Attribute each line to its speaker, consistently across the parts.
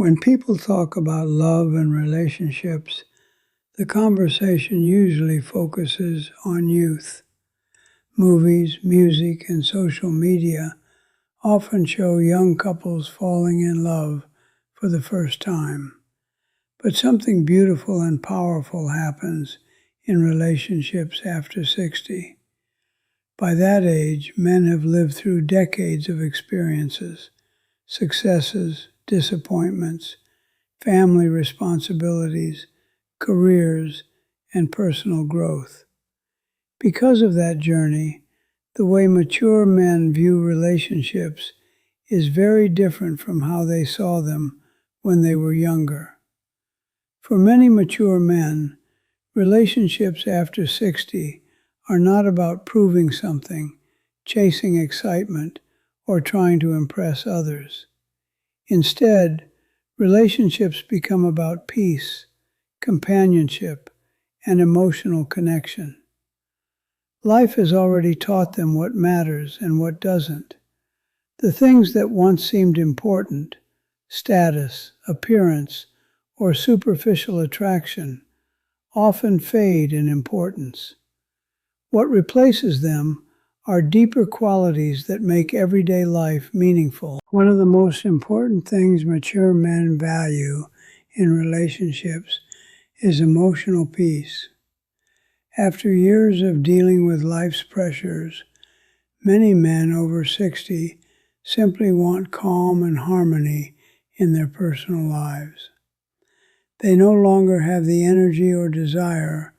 Speaker 1: When people talk about love and relationships, the conversation usually focuses on youth. Movies, music, and social media often show young couples falling in love for the first time. But something beautiful and powerful happens in relationships after 60. By that age, men have lived through decades of experiences, successes, disappointments, family responsibilities, careers, and personal growth. Because of that journey, the way mature men view relationships is very different from how they saw them when they were younger. For many mature men, relationships after 60 are not about proving something, chasing excitement, or trying to impress others. Instead, relationships become about peace, companionship, and emotional connection. Life has already taught them what matters and what doesn't. The things that once seemed important, status, appearance, or superficial attraction, often fade in importance. What replaces them are deeper qualities that make everyday life meaningful. One of the most important things mature men value in relationships is emotional peace. After years of dealing with life's pressures, many men over 60 simply want calm and harmony in their personal lives. They no longer have the energy or desire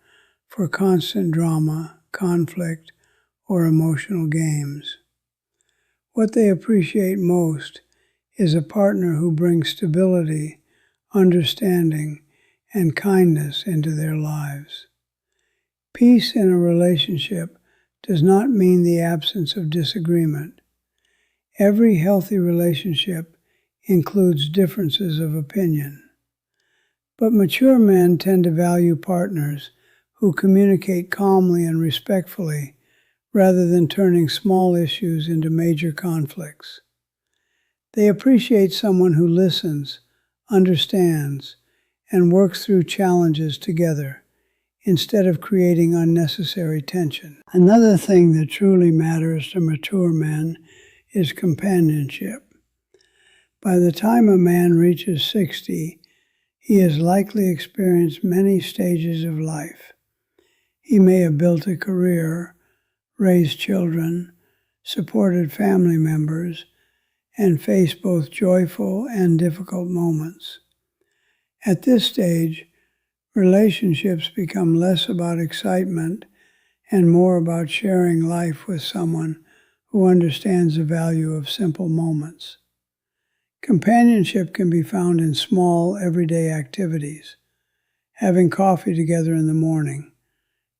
Speaker 1: for constant drama, conflict, or emotional games. What they appreciate most is a partner who brings stability, understanding, and kindness into their lives. Peace in a relationship does not mean the absence of disagreement. Every healthy relationship includes differences of opinion. But mature men tend to value partners who communicate calmly and respectfully rather than turning small issues into major conflicts. They appreciate someone who listens, understands, and works through challenges together, instead of creating unnecessary tension. Another thing that truly matters to mature men is companionship. By the time a man reaches 60, he has likely experienced many stages of life. He may have built a career, raised children, supported family members, and faced both joyful and difficult moments. At this stage, relationships become less about excitement and more about sharing life with someone who understands the value of simple moments. Companionship can be found in small, everyday activities: having coffee together in the morning,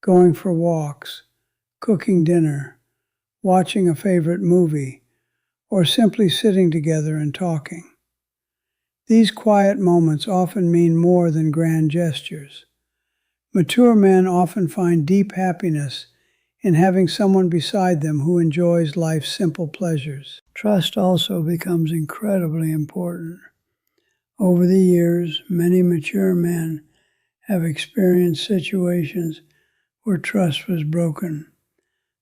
Speaker 1: going for walks, cooking dinner, watching a favorite movie, or simply sitting together and talking. These quiet moments often mean more than grand gestures. Mature men often find deep happiness in having someone beside them who enjoys life's simple pleasures. Trust also becomes incredibly important. Over the years, many mature men have experienced situations where trust was broken,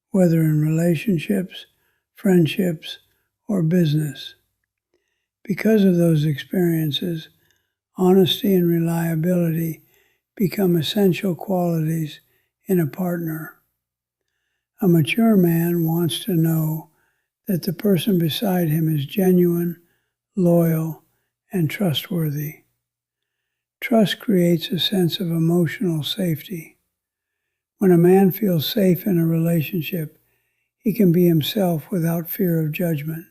Speaker 1: whether in relationships, friendships, or business. Because of those experiences, honesty and reliability become essential qualities in a partner. A mature man wants to know that the person beside him is genuine, loyal, and trustworthy. Trust creates a sense of emotional safety. When a man feels safe in a relationship, he can be himself without fear of judgment.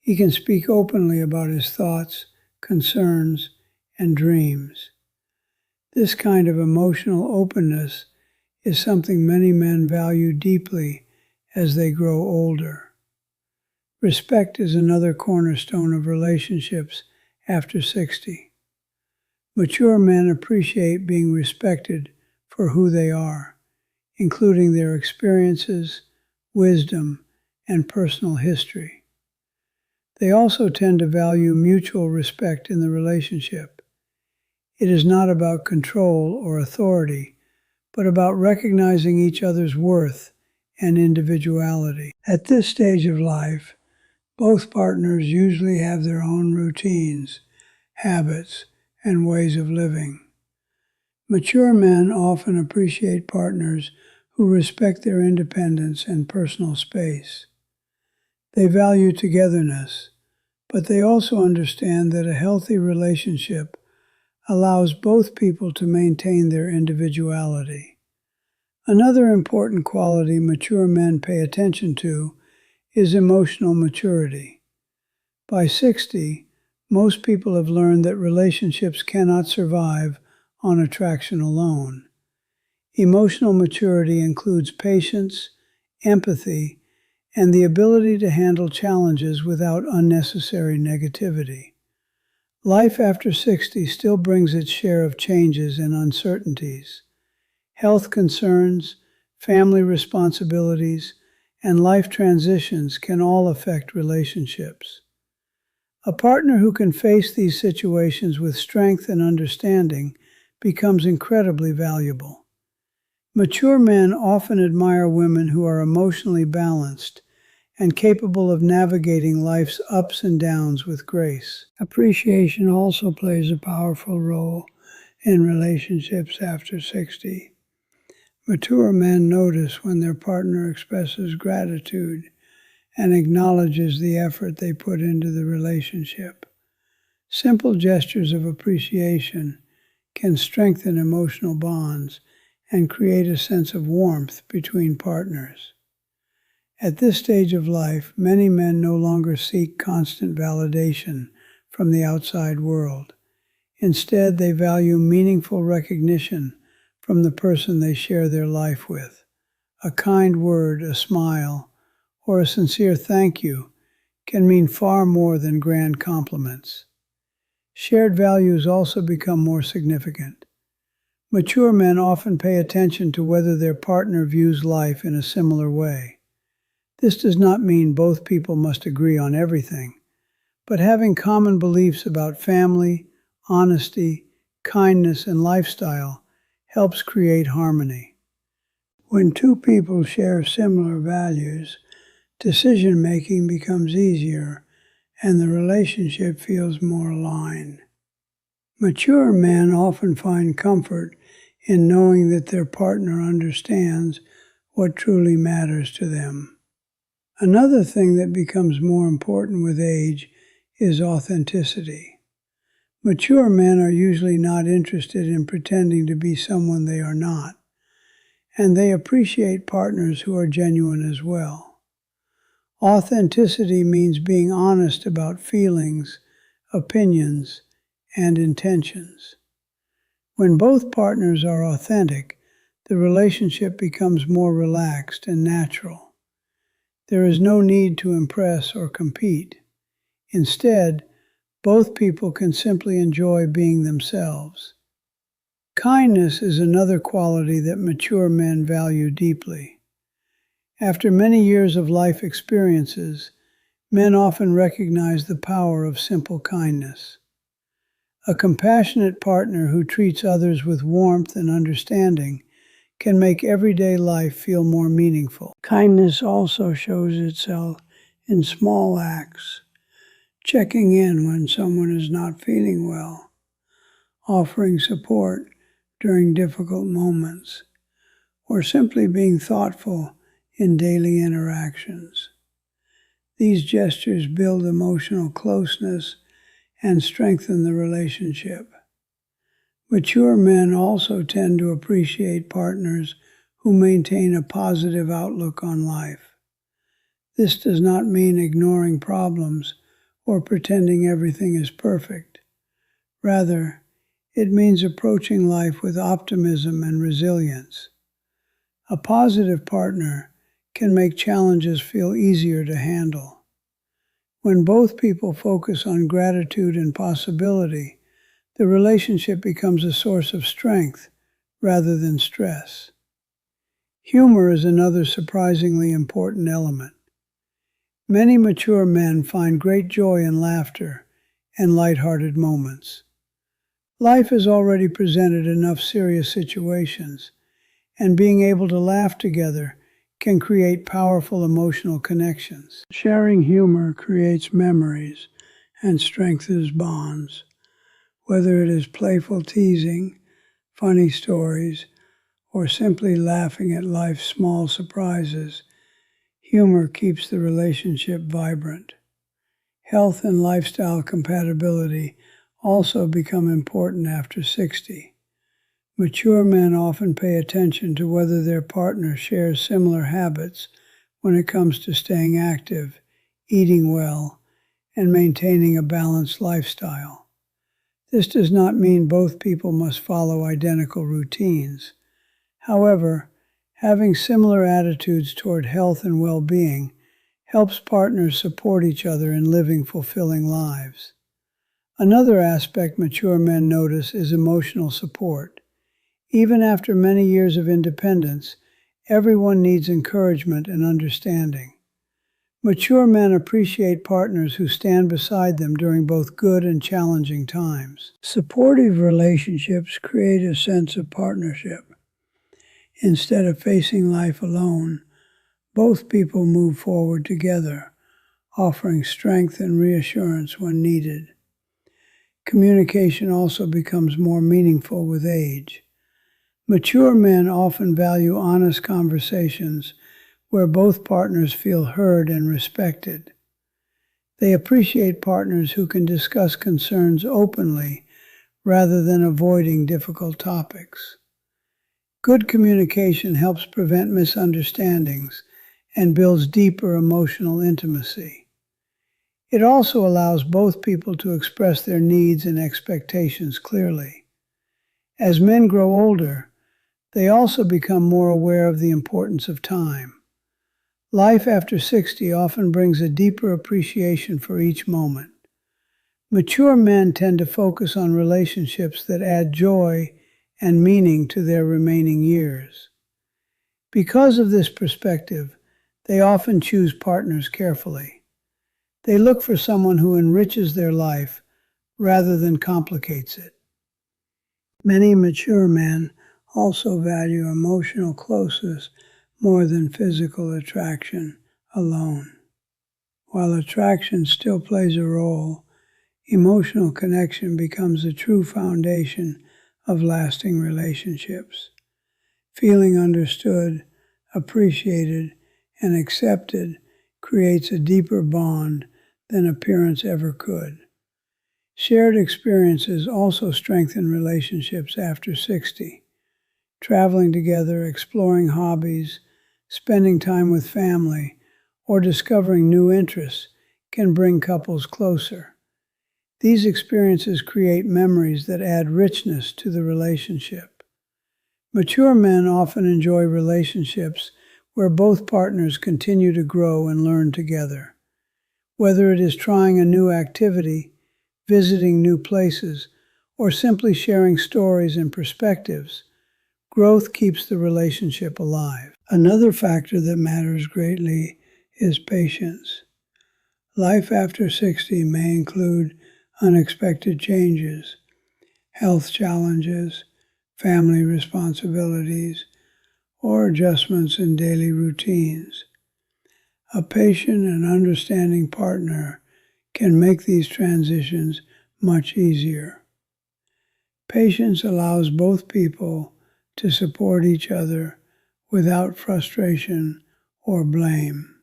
Speaker 1: He can speak openly about his thoughts, concerns, and dreams. This kind of emotional openness is something many men value deeply as they grow older. Respect is another cornerstone of relationships after 60. Mature men appreciate being respected for who they are, including their experiences, wisdom, and personal history. They also tend to value mutual respect in the relationship. It is not about control or authority, but about recognizing each other's worth and individuality. At this stage of life, both partners usually have their own routines, habits, and ways of living. Mature men often appreciate partners who respect their independence and personal space. They value togetherness, but they also understand that a healthy relationship allows both people to maintain their individuality. Another important quality mature men pay attention to is emotional maturity. By 60, most people have learned that relationships cannot survive on attraction alone. Emotional maturity includes patience, empathy, and the ability to handle challenges without unnecessary negativity. Life after 60 still brings its share of changes and uncertainties. Health concerns, family responsibilities, and life transitions can all affect relationships. A partner who can face these situations with strength and understanding becomes incredibly valuable. Mature men often admire women who are emotionally balanced and capable of navigating life's ups and downs with grace. Appreciation also plays a powerful role in relationships after 60. Mature men notice when their partner expresses gratitude and acknowledges the effort they put into the relationship. Simple gestures of appreciation can strengthen emotional bonds and create a sense of warmth between partners. At this stage of life, many men no longer seek constant validation from the outside world. Instead, they value meaningful recognition from the person they share their life with. A kind word, a smile, or a sincere thank you can mean far more than grand compliments. Shared values also become more significant. Mature men often pay attention to whether their partner views life in a similar way. This does not mean both people must agree on everything, but having common beliefs about family, honesty, kindness, and lifestyle helps create harmony. When two people share similar values, decision-making becomes easier and the relationship feels more aligned. Mature men often find comfort in knowing that their partner understands what truly matters to them. Another thing that becomes more important with age is authenticity. Mature men are usually not interested in pretending to be someone they are not, and they appreciate partners who are genuine as well. Authenticity means being honest about feelings, opinions, and intentions. When both partners are authentic, the relationship becomes more relaxed and natural. There is no need to impress or compete. Instead, both people can simply enjoy being themselves. Kindness is another quality that mature men value deeply. After many years of life experiences, men often recognize the power of simple kindness. A compassionate partner who treats others with warmth and understanding can make everyday life feel more meaningful. Kindness also shows itself in small acts, checking in when someone is not feeling well, offering support during difficult moments, or simply being thoughtful in daily interactions. These gestures build emotional closeness and strengthen the relationship. Mature men also tend to appreciate partners who maintain a positive outlook on life. This does not mean ignoring problems or pretending everything is perfect. Rather, it means approaching life with optimism and resilience. A positive partner can make challenges feel easier to handle. When both people focus on gratitude and possibility, the relationship becomes a source of strength rather than stress. Humor is another surprisingly important element. Many mature men find great joy in laughter and light-hearted moments. Life has already presented enough serious situations, and being able to laugh together can create powerful emotional connections. Sharing humor creates memories and strengthens bonds. Whether it is playful teasing, funny stories, or simply laughing at life's small surprises, humor keeps the relationship vibrant. Health and lifestyle compatibility also become important after 60. Mature men often pay attention to whether their partner shares similar habits when it comes to staying active, eating well, and maintaining a balanced lifestyle. This does not mean both people must follow identical routines. However, having similar attitudes toward health and well-being helps partners support each other in living fulfilling lives. Another aspect mature men notice is emotional support. Even after many years of independence, everyone needs encouragement and understanding. Mature men appreciate partners who stand beside them during both good and challenging times. Supportive relationships create a sense of partnership. Instead of facing life alone, both people move forward together, offering strength and reassurance when needed. Communication also becomes more meaningful with age. Mature men often value honest conversations where both partners feel heard and respected. They appreciate partners who can discuss concerns openly rather than avoiding difficult topics. Good communication helps prevent misunderstandings and builds deeper emotional intimacy. It also allows both people to express their needs and expectations clearly. As men grow older, they also become more aware of the importance of time. Life after 60 often brings a deeper appreciation for each moment. Mature men tend to focus on relationships that add joy and meaning to their remaining years. Because of this perspective, they often choose partners carefully. They look for someone who enriches their life rather than complicates it. Many mature men also value emotional closeness more than physical attraction alone. While attraction still plays a role, emotional connection becomes a true foundation of lasting relationships. Feeling understood, appreciated, and accepted creates a deeper bond than appearance ever could. Shared experiences also strengthen relationships after 60. Traveling together, exploring hobbies, spending time with family, or discovering new interests can bring couples closer. These experiences create memories that add richness to the relationship. Mature men often enjoy relationships where both partners continue to grow and learn together. Whether it is trying a new activity, visiting new places, or simply sharing stories and perspectives, growth keeps the relationship alive. Another factor that matters greatly is patience. Life after 60 may include unexpected changes, health challenges, family responsibilities, or adjustments in daily routines. A patient and understanding partner can make these transitions much easier. Patience allows both people to support each other without frustration or blame.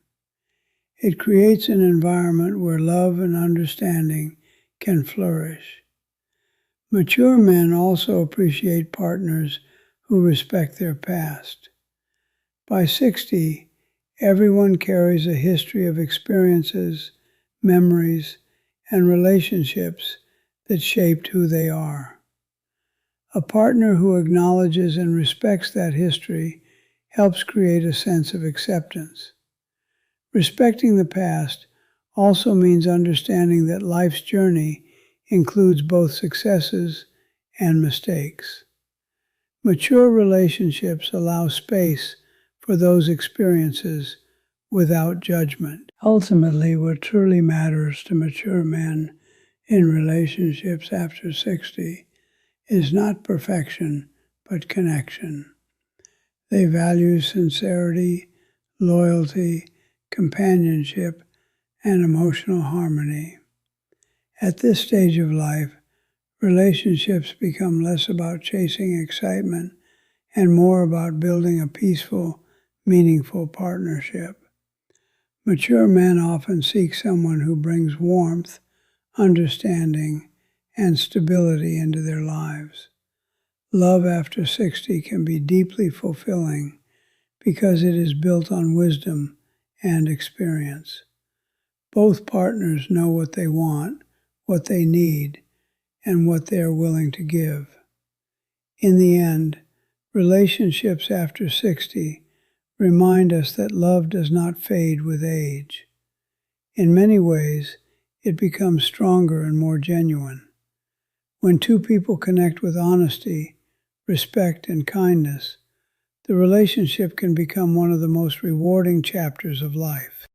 Speaker 1: It creates an environment where love and understanding can flourish. Mature men also appreciate partners who respect their past. By 60, everyone carries a history of experiences, memories, and relationships that shaped who they are. A partner who acknowledges and respects that history helps create a sense of acceptance. Respecting the past also means understanding that life's journey includes both successes and mistakes. Mature relationships allow space for those experiences without judgment. Ultimately, what truly matters to mature men in relationships after 60 is not perfection, but connection. They value sincerity, loyalty, companionship, and emotional harmony. At this stage of life, relationships become less about chasing excitement and more about building a peaceful, meaningful partnership. Mature men often seek someone who brings warmth, understanding, and stability into their lives. Love after 60 can be deeply fulfilling because it is built on wisdom and experience. Both partners know what they want, what they need, and what they are willing to give. In the end, relationships after 60 remind us that love does not fade with age. In many ways, it becomes stronger and more genuine. When two people connect with honesty, respect, and kindness, the relationship can become one of the most rewarding chapters of life.